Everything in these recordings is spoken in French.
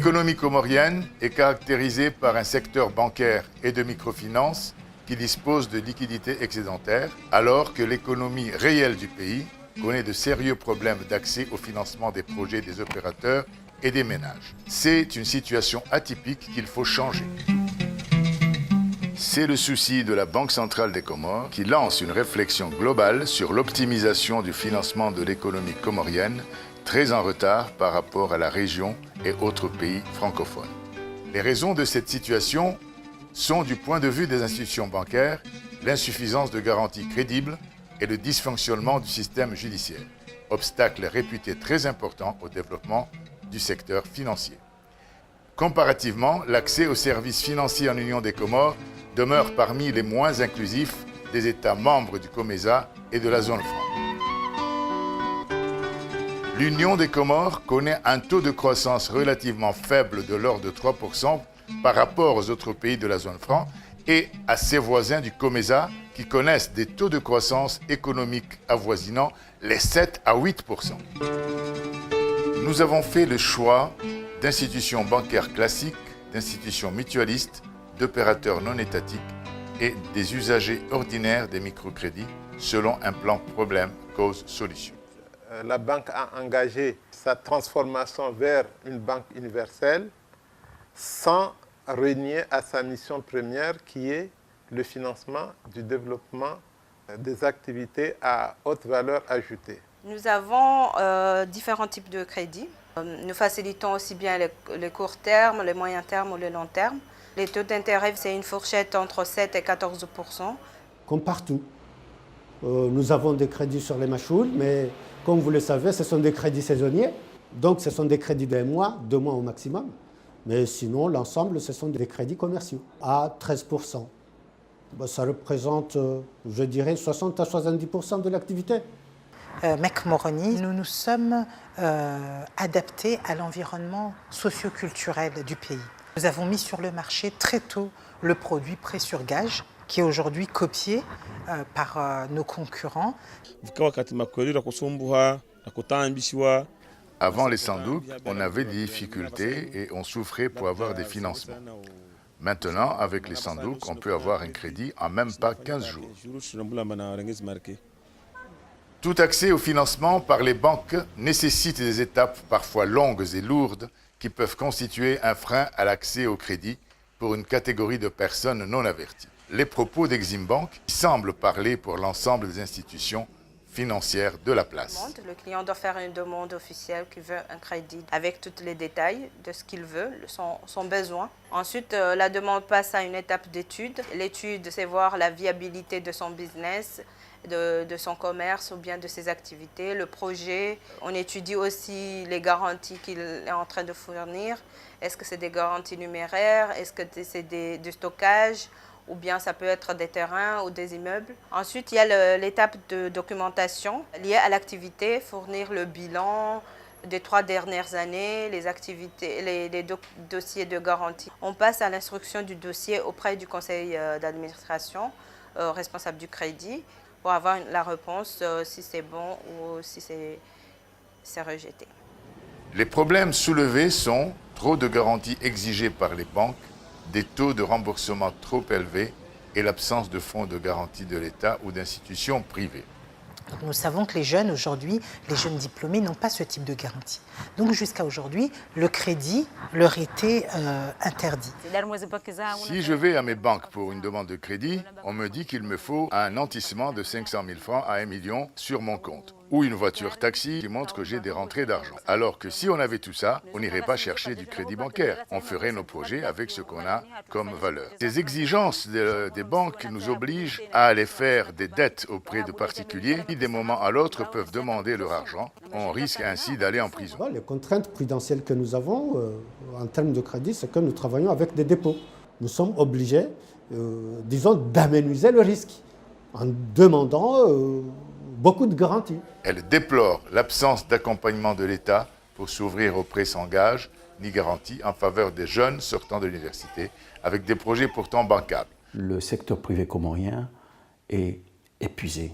L'économie comorienne est caractérisée par un secteur bancaire et de microfinance qui dispose de liquidités excédentaires, alors que l'économie réelle du pays connaît de sérieux problèmes d'accès au financement des projets des opérateurs et des ménages. C'est une situation atypique qu'il faut changer. C'est le souci de la Banque centrale des Comores qui lance une réflexion globale sur l'optimisation du financement de l'économie comorienne, très en retard par rapport à la région et autres pays francophones. Les raisons de cette situation sont, du point de vue des institutions bancaires, l'insuffisance de garanties crédibles et le dysfonctionnement du système judiciaire, obstacle réputé très important au développement du secteur financier. Comparativement, l'accès aux services financiers en Union des Comores demeure parmi les moins inclusifs des États membres du COMESA et de la zone franc. L'Union des Comores connaît un taux de croissance relativement faible de l'ordre de 3% par rapport aux autres pays de la zone franc et à ses voisins du COMESA qui connaissent des taux de croissance économique avoisinant les 7 à 8%. Nous avons fait le choix d'institutions bancaires classiques, d'institutions mutualistes, d'opérateurs non étatiques et des usagers ordinaires des microcrédits selon un plan problème-cause-solution. La banque a engagé sa transformation vers une banque universelle sans renier à sa mission première qui est le financement du développement des activités à haute valeur ajoutée. Nous avons différents types de crédits. Nous facilitons aussi bien les courts termes, les moyens termes ou les longs termes. Les taux d'intérêt, c'est une fourchette entre 7 et 14%. Comme partout. Nous avons des crédits sur les machoules, mais comme vous le savez, ce sont des crédits saisonniers. Donc ce sont des crédits d'un mois, 2 mois au maximum. Mais sinon, l'ensemble, ce sont des crédits commerciaux à 13%. Ça représente, je dirais, 60 à 70% de l'activité. MEC Moroni, nous nous sommes adaptés à l'environnement socio-culturel du pays. Nous avons mis sur le marché très tôt le produit prêt sur gage, qui est aujourd'hui copié par nos concurrents. Avant les Sandouk, on avait des difficultés et on souffrait pour avoir des financements. Maintenant, avec les Sandouk, on peut avoir un crédit en même pas 15 jours. Tout accès au financement par les banques nécessite des étapes parfois longues et lourdes qui peuvent constituer un frein à l'accès au crédit pour une catégorie de personnes non averties. Les propos d'Exim Bank semblent parler pour l'ensemble des institutions financières de la place. Le client doit faire une demande officielle qui veut un crédit avec tous les détails de ce qu'il veut, son besoin. Ensuite, la demande passe à une étape d'étude. L'étude, c'est voir la viabilité de son business, de son commerce ou bien de ses activités, le projet. On étudie aussi les garanties qu'il est en train de fournir. Est-ce que c'est des garanties numéraires? Est-ce que c'est du stockage? Ou bien ça peut être des terrains ou des immeubles. Ensuite, il y a l'étape de documentation liée à l'activité, fournir le bilan des 3 dernières années, les activités, les dossiers de garantie. On passe à l'instruction du dossier auprès du conseil d'administration, responsable du crédit, pour avoir la réponse si c'est bon ou si c'est rejeté. Les problèmes soulevés sont trop de garanties exigées par les banques, des taux de remboursement trop élevés et l'absence de fonds de garantie de l'État ou d'institutions privées. Nous savons que les jeunes aujourd'hui, les jeunes diplômés n'ont pas ce type de garantie. Donc jusqu'à aujourd'hui, le crédit leur était interdit. Si je vais à mes banques pour une demande de crédit, on me dit qu'il me faut un nantissement de 500 000 francs à 1 million sur mon compte. Ou une voiture taxi qui montre que j'ai des rentrées d'argent. Alors que si on avait tout ça, on n'irait pas chercher du crédit bancaire. On ferait nos projets avec ce qu'on a comme valeur. Ces exigences des banques nous obligent à aller faire des dettes auprès de particuliers qui, d'un moment à l'autre, peuvent demander leur argent. On risque ainsi d'aller en prison. Les contraintes prudentielles que nous avons en termes de crédit, c'est que nous travaillons avec des dépôts. Nous sommes obligés, disons, d'aménuiser le risque en demandant beaucoup de garanties. Elle déplore l'absence d'accompagnement de l'État pour s'ouvrir aux prêts sans gage ni garantie en faveur des jeunes sortant de l'université avec des projets pourtant bancables. Le secteur privé comorien est épuisé,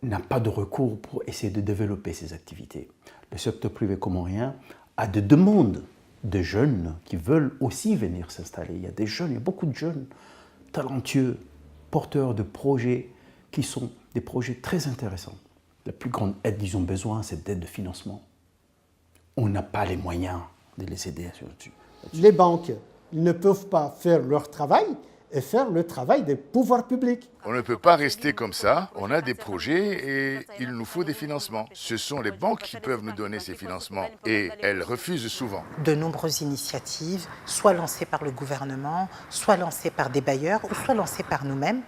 n'a pas de recours pour essayer de développer ses activités. Le secteur privé comorien a des demandes des jeunes qui veulent aussi venir s'installer. Il y a des jeunes, il y a beaucoup de jeunes talentueux, porteurs de projets qui sont des projets très intéressants. La plus grande aide qu'ils ont besoin, c'est d'aide de financement. On n'a pas les moyens de les aider là-dessus. Les banques ne peuvent pas faire leur travail et faire le travail des pouvoirs publics. On ne peut pas rester comme ça. On a des projets et il nous faut des financements. Ce sont les banques qui peuvent nous donner ces financements et elles refusent souvent. De nombreuses initiatives, soit lancées par le gouvernement, soit lancées par des bailleurs, ou soit lancées par nous-mêmes,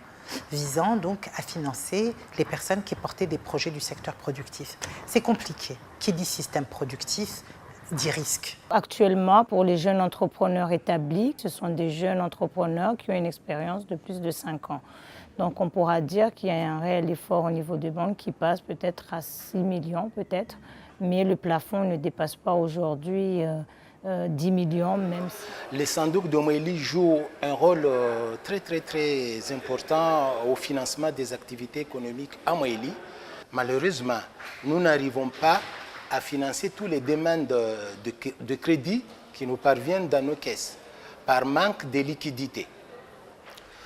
visant donc à financer les personnes qui portaient des projets du secteur productif. C'est compliqué. Qui dit système productif dit risque. Actuellement, pour les jeunes entrepreneurs établis, ce sont des jeunes entrepreneurs qui ont une expérience de plus de 5 ans. Donc on pourra dire qu'il y a un réel effort au niveau des banques qui passe peut-être à 6 millions, peut-être, mais le plafond ne dépasse pas aujourd'hui 10 millions même. Les Sandouk de Moélie jouent un rôle très important au financement des activités économiques à Moélie. Malheureusement, nous n'arrivons pas à financer tous les demandes de crédit qui nous parviennent dans nos caisses, par manque de liquidité.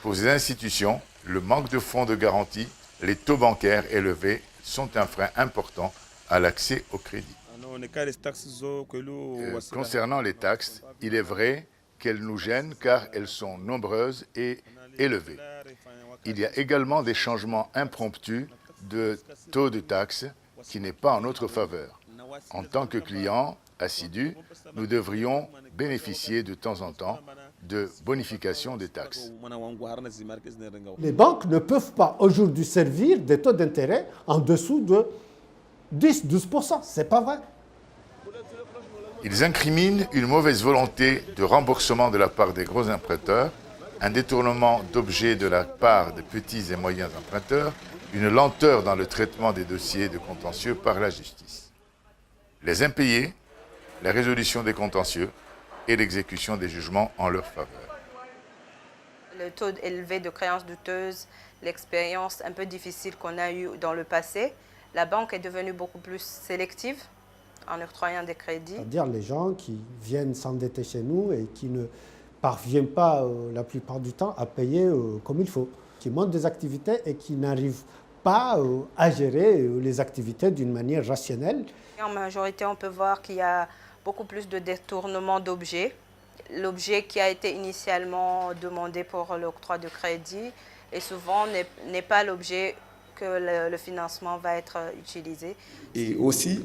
Pour ces institutions, le manque de fonds de garantie, les taux bancaires élevés sont un frein important à l'accès au crédit. Concernant les taxes, il est vrai qu'elles nous gênent car elles sont nombreuses et élevées. Il y a également des changements impromptus de taux de taxes qui n'est pas en notre faveur. En tant que clients assidus, nous devrions bénéficier de temps en temps de bonification des taxes. Les banques ne peuvent pas aujourd'hui servir des taux d'intérêt en dessous de 10-12%. Ce n'est pas vrai. Ils incriminent une mauvaise volonté de remboursement de la part des gros emprunteurs, un détournement d'objets de la part des petits et moyens emprunteurs, une lenteur dans le traitement des dossiers de contentieux par la justice. Les impayés, la résolution des contentieux et l'exécution des jugements en leur faveur. Le taux élevé de créances douteuses, l'expérience un peu difficile qu'on a eue dans le passé, la banque est devenue beaucoup plus sélective en octroyant des crédits. C'est-à-dire les gens qui viennent s'endetter chez nous et qui ne parviennent pas la plupart du temps à payer comme il faut, qui montent des activités et qui n'arrivent pas à gérer les activités d'une manière rationnelle. En majorité, on peut voir qu'il y a beaucoup plus de détournement d'objets. L'objet qui a été initialement demandé pour l'octroi de crédit et souvent n'est pas l'objet que le financement va être utilisé. Et aussi,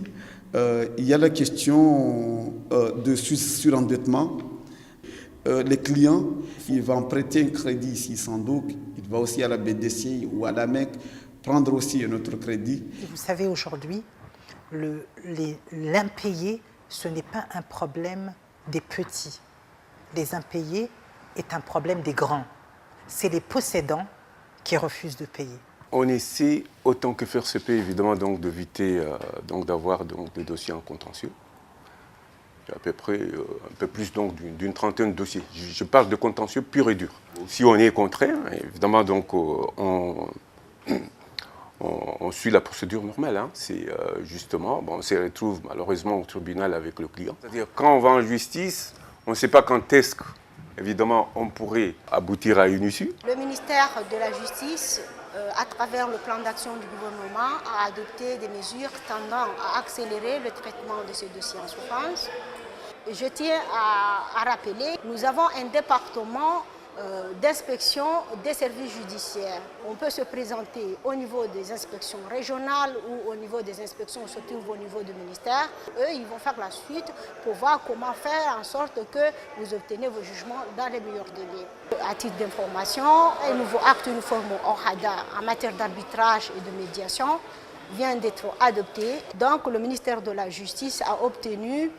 il y a la question de surendettement. Les clients, ils vont prêter un crédit ici sans doute, il va aussi à la BDC ou à la MEC prendre aussi un autre crédit. Et vous savez, aujourd'hui, l'impayé, ce n'est pas un problème des petits. Les impayés est un problème des grands. C'est les possédants qui refusent de payer. On essaie autant que faire se peut, évidemment, d'éviter d'avoir des dossiers en contentieux. À peu près un peu plus d'une trentaine de dossiers. Je parle de contentieux pur et dur. Si on est contraint, évidemment, donc, on suit la procédure normale. Hein. C'est justement, on se retrouve malheureusement au tribunal avec le client. C'est-à-dire quand on va en justice, on ne sait pas quand est-ce qu'évidemment on pourrait aboutir à une issue. Le ministère de la Justice, à travers le plan d'action du gouvernement, a adopté des mesures tendant à accélérer le traitement de ces dossiers en souffrance. Je tiens à rappeler, nous avons un département d'inspection des services judiciaires. On peut se présenter au niveau des inspections régionales ou au niveau des inspections se trouvent au niveau du ministère. Eux, ils vont faire la suite pour voir comment faire en sorte que vous obtenez vos jugements dans les meilleurs délais. À titre d'information, un nouveau acte uniforme OHADA en matière d'arbitrage et de médiation vient d'être adopté. Donc le ministère de la Justice a obtenu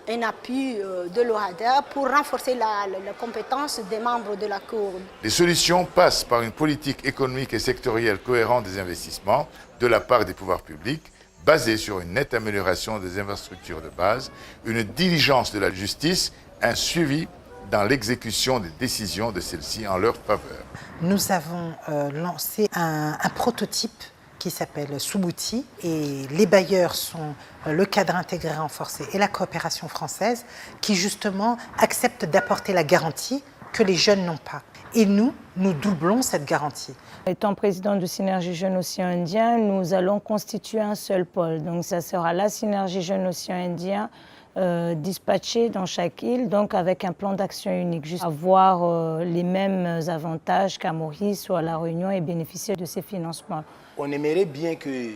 un appui de l'OHADA pour renforcer la compétence des membres de la Cour. Les solutions passent par une politique économique et sectorielle cohérente des investissements de la part des pouvoirs publics, basée sur une nette amélioration des infrastructures de base, une diligence de la justice, un suivi dans l'exécution des décisions de celle-ci en leur faveur. Nous avons lancé un prototype qui s'appelle Subouti et les bailleurs sont le cadre intégré renforcé et la coopération française qui justement acceptent d'apporter la garantie que les jeunes n'ont pas. Et nous doublons cette garantie. Étant président de Synergie Jeunes Océan Indien, nous allons constituer un seul pôle. Donc ça sera la Synergie Jeunes Océan Indien dispatchée dans chaque île, donc avec un plan d'action unique, juste avoir les mêmes avantages qu'à Maurice ou à La Réunion et bénéficier de ces financements. On aimerait bien que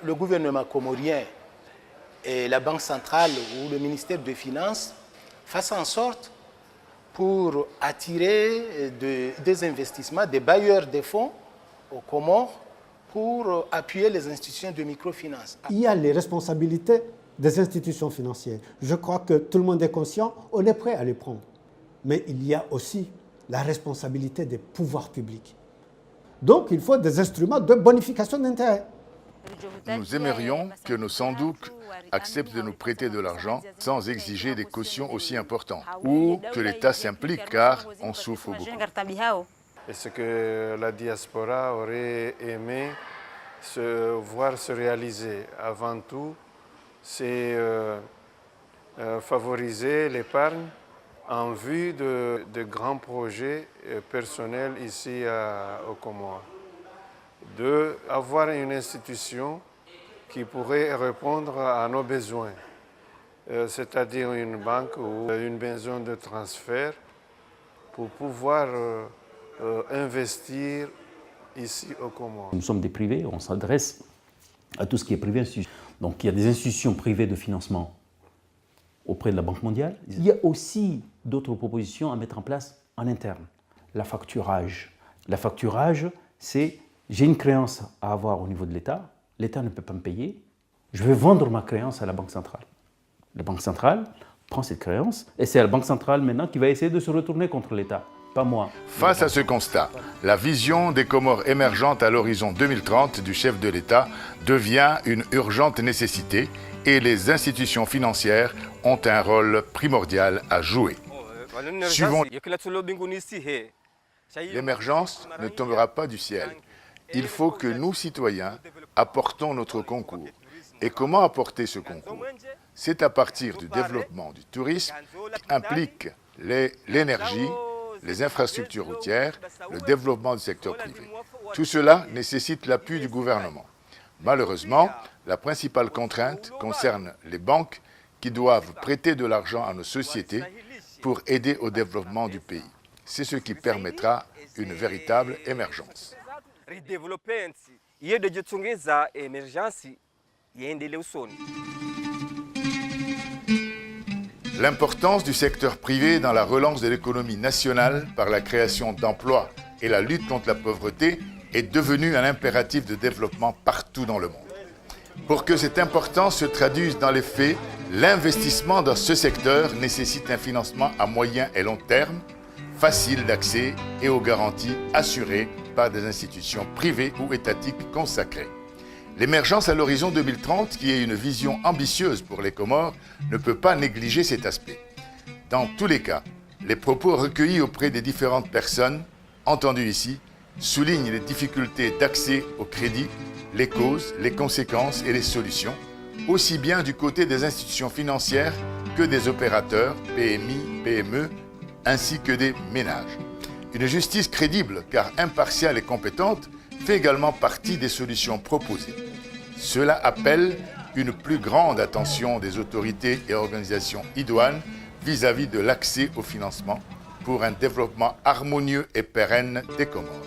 le gouvernement comorien et la Banque centrale ou le ministère des Finances fassent en sorte pour attirer des investissements, des bailleurs de fonds aux Comores pour appuyer les institutions de microfinance. Il y a les responsabilités des institutions financières. Je crois que tout le monde est conscient, on est prêt à les prendre. Mais il y a aussi la responsabilité des pouvoirs publics. Donc il faut des instruments de bonification d'intérêt. Nous aimerions que nos Sandouk acceptent de nous prêter de l'argent sans exiger des cautions aussi importantes, ou que l'État s'implique car on souffre beaucoup. Et ce que la diaspora aurait aimé voir se réaliser avant tout, c'est favoriser l'épargne en vue de grands projets personnels ici aux Comores. D'avoir une institution qui pourrait répondre à nos besoins, c'est-à-dire une banque ou une maison de transfert pour pouvoir investir ici aux Comores. Nous sommes des privés, on s'adresse à tout ce qui est privé. Donc il y a des institutions privées de financement auprès de la Banque mondiale. Il y a aussi d'autres propositions à mettre en place en interne. L'affacturage. L'affacturage, c'est j'ai une créance à avoir au niveau de l'État, l'État ne peut pas me payer, je vais vendre ma créance à la Banque centrale. La Banque centrale prend cette créance et c'est la Banque centrale maintenant qui va essayer de se retourner contre l'État, pas moi. Face à ce constat, la vision des Comores émergentes à l'horizon 2030 du chef de l'État devient une urgente nécessité et les institutions financières ont un rôle primordial à jouer. Suivons. L'émergence ne tombera pas du ciel. Il faut que nous, citoyens, apportons notre concours. Et comment apporter ce concours? C'est à partir du développement du tourisme qui implique l'énergie, les infrastructures routières, le développement du secteur privé. Tout cela nécessite l'appui du gouvernement. Malheureusement, la principale contrainte concerne les banques qui doivent prêter de l'argent à nos sociétés pour aider au développement du pays. C'est ce qui permettra une véritable émergence. L'importance du secteur privé dans la relance de l'économie nationale par la création d'emplois et la lutte contre la pauvreté est devenue un impératif de développement partout dans le monde. Pour que cette importance se traduise dans les faits, l'investissement dans ce secteur nécessite un financement à moyen et long terme, facile d'accès et aux garanties assurées par des institutions privées ou étatiques consacrées. L'émergence à l'horizon 2030, qui est une vision ambitieuse pour les Comores, ne peut pas négliger cet aspect. Dans tous les cas, les propos recueillis auprès des différentes personnes, entendues ici, soulignent les difficultés d'accès au crédit, les causes, les conséquences et les solutions, aussi bien du côté des institutions financières que des opérateurs, PMI, PME, ainsi que des ménages. Une justice crédible, car impartiale et compétente, fait également partie des solutions proposées. Cela appelle une plus grande attention des autorités et organisations idoines vis-à-vis de l'accès au financement pour un développement harmonieux et pérenne des Comores.